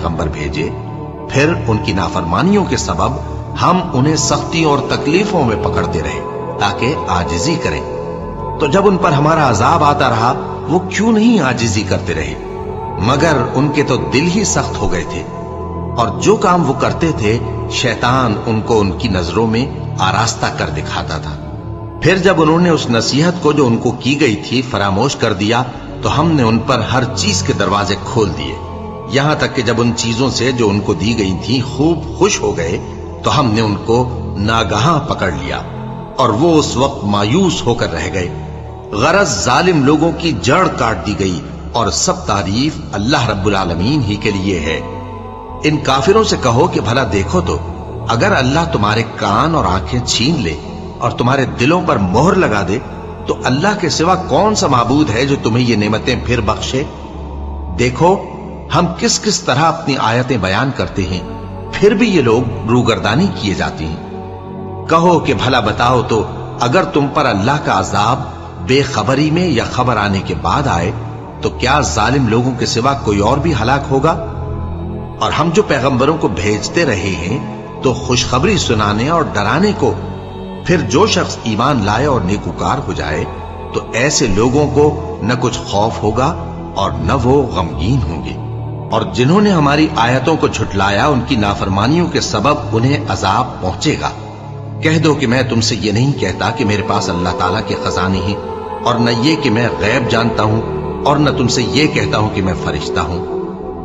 पैगंबर भेजे, फिर उनकी नाफरमानियों के सबब हम उन्हें सख्ती और तकलीफों में पकड़ते रहे ताकि आजिजी करें। तो जब उन पर हमारा अजाब आता रहा, वो क्यों नहीं आजिजी करते रहे? मगर उनके तो दिल ही सख्त हो गए थे, और जो काम वो करते थे शैतान उनको उनकी नजरों में आरास्ता कर दिखाता था। फिर जब उन्होंने उस नसीहत को जो उनको की गई थी फरामोश कर दिया, तो हमने उन पर हर चीज के दरवाजे खोल दिए, यहां तक कि जब उन चीजों से जो उनको दी गई थी खूब खुश हो गए, तो हमने उनको नागहां पकड़ लिया और वो उस वक्त मायूस होकर रह गए। गरज जालिम लोगों की जड़ काट दी गई, और सब तारीफ अल्लाह रब्बुल आलमीन ही के लिए है। इन काफिरों से कहो कि भला देखो तो, अगर अल्लाह तुम्हारे कान और आंखें छीन ले और तुम्हारे दिलों पर मोहर लगा दे, तो अल्लाह के सिवा कौन सा माबूद है जो तुम्हें ये नेमतें फिर बख्शे? देखो हम किस किस तरह अपनी आयतें बयान करते हैं, फिर भी ये लोग रूगर्दानी किए जाती हैं। कहो कि भला बताओ तो, अगर तुम पर अल्लाह का अजाब बेखबरी में या खबर आने के बाद आए, तो क्या जालिम लोगों के सिवा कोई और भी हलाक होगा? और हम जो पैगंबरों को भेजते रहे हैं, तो खुशखबरी सुनाने और डराने को, फिर जो शख्स ईमान लाए और नेकुकार हो जाए, तो ऐसे लोगों को न कुछ खौफ होगा और न वो गमगीन होंगे। और जिन्होंने हमारी आयतों को झुटलाया, उनकी नाफरमानियों के सबब उन्हें अजाब पहुंचेगा। कह दो कि मैं तुमसे ये नहीं कहता कि मेरे पास अल्लाह ताला के खजाने हैं, और न ये कि मैं गैब जानता हूं, और न तुमसे ये कहता हूं कि मैं फरिश्ता हूं।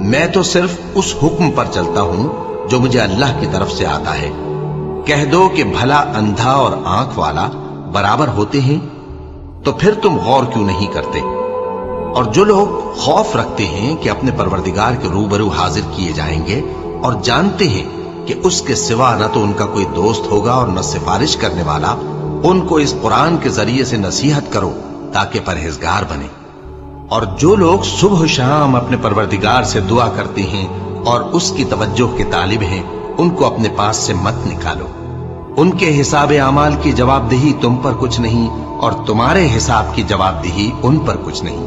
मैं तो सिर्फ उस हुक्म पर चलता हूं जो मुझे अल्लाह की तरफ से आता है। कह दो कि भला अंधा और आंख वाला बराबर होते हैं? तो फिर तुम गौर क्यों नहीं करते? और जो लोग खौफ रखते हैं कि अपने परवरदिगार के रूबरू हाजिर किए जाएंगे, और जानते हैं कि उसके सिवा न तो उनका कोई दोस्त होगा और न सिफारिश करने वाला, उनको इस कुरान के जरिए से नसीहत करो ताकि परहेजगार बने। और जो लोग सुबह शाम अपने परवरदिगार से दुआ करते हैं और उसकी तवज्जो के तालिब हैं, उनको अपने पास से मत निकालो। उनके हिसाब आमाल की जवाबदेही तुम पर कुछ नहीं, और तुम्हारे हिसाब की जवाबदेही उन पर कुछ नहीं।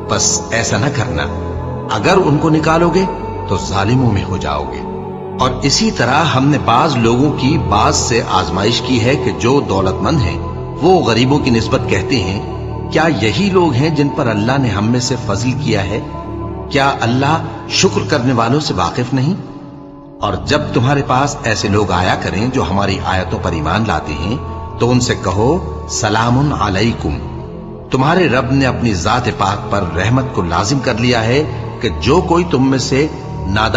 बस ऐसा न करना, अगर उनको निकालोगे तो जालिमों में हो जाओगे। और इसी तरह हमने बाज लोगों की बाज से आजमाइश की है कि जो दौलतमंद हैं वो गरीबों की निस्बत कहते हैं, क्या यही लोग हैं जिन पर अल्लाह ने हम में से फजल किया है? क्या अल्लाह शुक्र करने वालों से वाकिफ नहीं? और जब तुम्हारे पास ऐसे लोग आया करें जो हमारी आयतों पर ईमान लाते हैं, तो उनसे कहो सलामुन अलैकुम। तुम्हारे रब ने अपनी जात पाक पर रहमत को लाजिम कर लिया है कि जो कोई तुम में से नादान